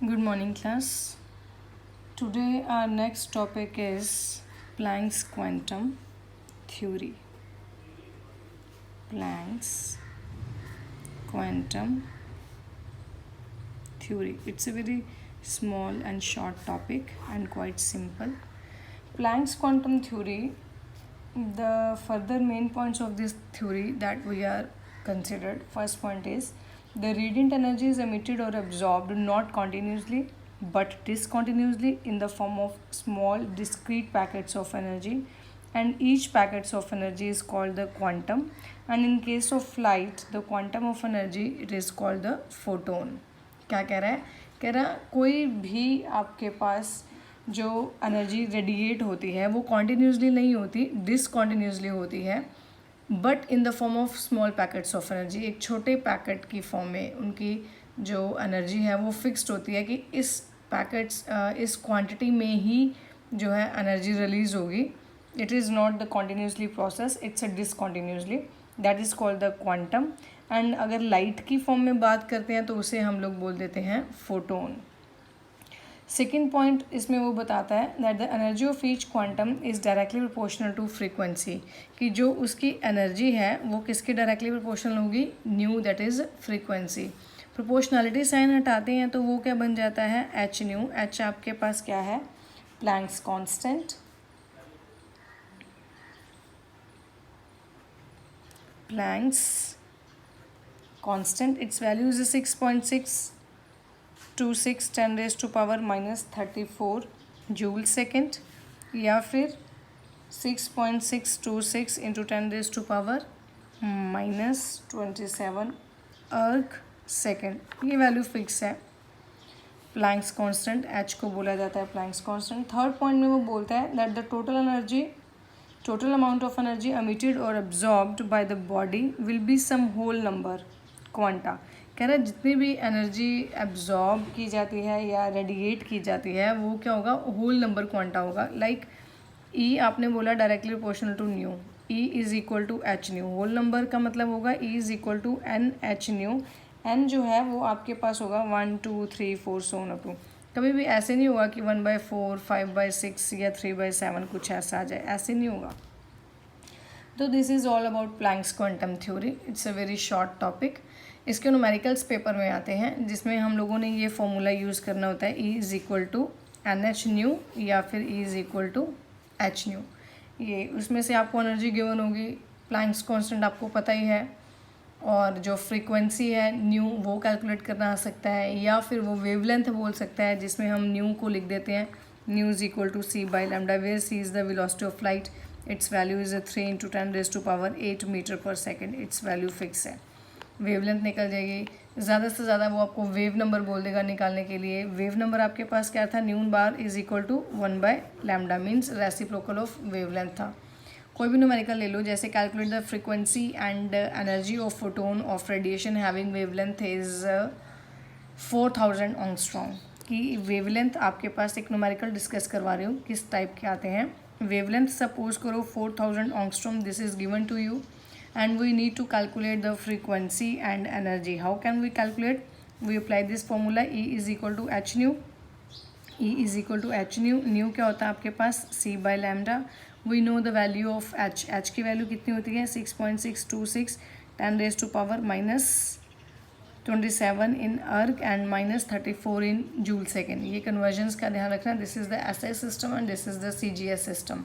Good morning, class. Today, our next topic is Planck's quantum theory. Planck's quantum theory. It's a very small and short topic and quite simple. Planck's quantum theory, the further main points of this theory that we are considered. First point is the radiant energy is emitted or absorbed not continuously but discontinuously in the form of small discrete packets of energy, and each packets of energy is called the quantum, and in case of light the quantum of energy it is called the photon. क्या कह रहा कोई भी आपके पास जो energy radiate होती है वो कॉन्टीन्यूसली नहीं होती, डिसकॉन्टीन्यूसली होती है, but in the form of small packets of energy. एक छोटे पैकेट की फॉर्म में उनकी जो एनर्जी है वो फिक्स्ड होती है कि इस पैकेट्स इस क्वांटिटी में ही जो है एनर्जी रिलीज होगी. It is not the continuously process, it's a discontinuously. That is called the quantum. And अगर लाइट की फॉर्म में बात करते हैं तो उसे हम लोग बोल देते हैं फोटोन. सेकेंड पॉइंट इसमें वो बताता है that the energy of each quantum is directly proportional to frequency, कि जो उसकी एनर्जी है वो किसके डायरेक्टली प्रोपोर्शनल होगी, nu, that is frequency. Proportionality sign हटाते हैं तो वो क्या बन जाता है, एच न्यू. एच आपके पास क्या है, Planck's constant. Planck's constant, it's value is 6.626 10⁻⁻34 joule second, या फिर 6.626 इंटू 10⁻⁻27 अर्ग सेकेंड. ये वैल्यू फिक्स है. प्लैंक्स कांस्टेंट एच को बोला जाता है प्लैंक्स कांस्टेंट. थर्ड पॉइंट में वो बोलता है that the total amount of energy emitted और absorbed by the body will be some whole number quanta. कह रहा है जितनी भी एनर्जी एब्जॉर्ब की जाती है या रेडिएट की जाती है वो क्या होगा, होल नंबर क्वांटा होगा. लाइक ई आपने बोला directly proportional to nu, E is equal to H nu. Whole number का मतलब होगा E is equal to N H nu. N जो है वो आपके पास होगा 1 2 3 4 सो ऑन अप टू. कभी भी ऐसे नहीं होगा कि 1/4 5/6 या 3/7 कुछ ऐसा आ जाए, ऐसे नहीं होगा. तो this is all about Planck's quantum theory. It's a very short topic. इसके न्यूमेरिकल्स पेपर में आते हैं जिसमें हम लोगों ने ये फॉर्मूला यूज़ करना होता है, E is equal to N H nu या फिर E is equal to H nu. ये उसमें से आपको एनर्जी गिवन होगी, प्लैंक्स कांस्टेंट आपको पता ही है, और जो फ्रीक्वेंसी है न्यू वो कैलकुलेट करना आ सकता है, या फिर वो वेवलेंथ बोल सकता है जिसमें हम न्यू को लिख देते हैं nu is equal to C by lambda, where C is the velocity of light. Its value is 3 into 10⁻8 metre per second. Its value fix है. वेवलेंथ निकल जाएगी. ज़्यादा से ज़्यादा वो आपको वेव नंबर बोल देगा निकालने के लिए. वेव नंबर आपके पास क्या था, nu bar is equal to 1/λ, means reciprocal of wavelength था. कोई भी न्यूमेरिकल ले लो, जैसे calculate the frequency and energy of photon of radiation having wavelength is 4000 angstrom. कि वेवलेंथ आपके पास एक न्यूमेरिकल डिस्कस करवा रही हूँ किस टाइप के आते हैं. वेवलेंथ सपोज करो 4000 angstrom, this is given to you, and we need to calculate the frequency and energy. How can we calculate? We apply this formula, E is equal to h nu. E is equal to h nu. Nu क्या होता है आपके पास, c by lambda. We know the value of h. h की value कितनी होती है, 6.626 10⁻⁻27 in erg and -34 in joule second. ये convergence का ध्यान रखना. This is the SI system and this is the CGS system.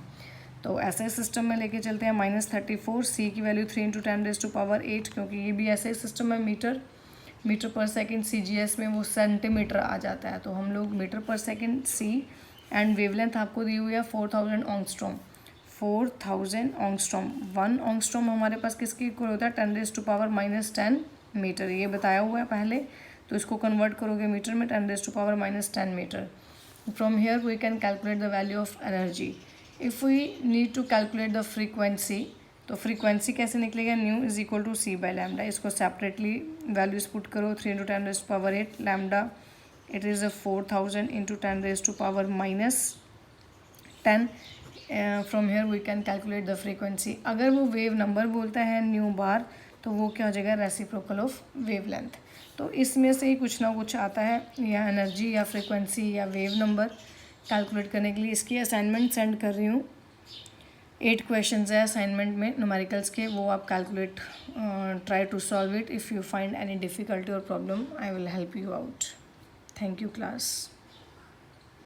तो ऐसे सिस्टम में लेके चलते हैं -34, सी की वैल्यू 3 इंटू 10⁻8, क्योंकि ये भी ऐसे सिस्टम है, मीटर पर सेकेंड. CGS में वो सेंटीमीटर आ जाता है, तो हम लोग metre per second C. And wavelength आपको दी हुई है 4000 एंगस्ट्रॉम. 4000 एंगस्ट्रॉम, 1 एंगस्ट्रॉम हमारे पास किसके इक्वल होता है, 10⁻10 मीटर. ये बताया हुआ है पहले, तो इसको कन्वर्ट करोगे मीटर में, 10⁻10 metre. From here we can calculate the value of energy. If we need to calculate the frequency, तो फ्रीक्वेंसी कैसे निकलेगा, nu is equal to C by lambda. इसको सेपरेटली वैल्यूज पुट करो, 3 into 10⁻8 lambda, it is 4000 into 10⁻10. From here we can calculate the frequency. अगर वो wave number बोलता है new बार, तो वो क्या हो जाएगा, रेसिप्रोकल ऑफ वेवलेंथ। तो इसमें से ही कुछ ना कुछ आता है, या एनर्जी या फ्रिक्वेंसी या वेव नंबर कैलकुलेट करने के लिए। इसकी असाइनमेंट सेंड कर रही हूँ, 8 क्वेश्चंस है असाइनमेंट में न्यूमेरिकल्स के, वो आप calculate try to solve it. If you find any difficulty और problem I will help you out. Thank you class.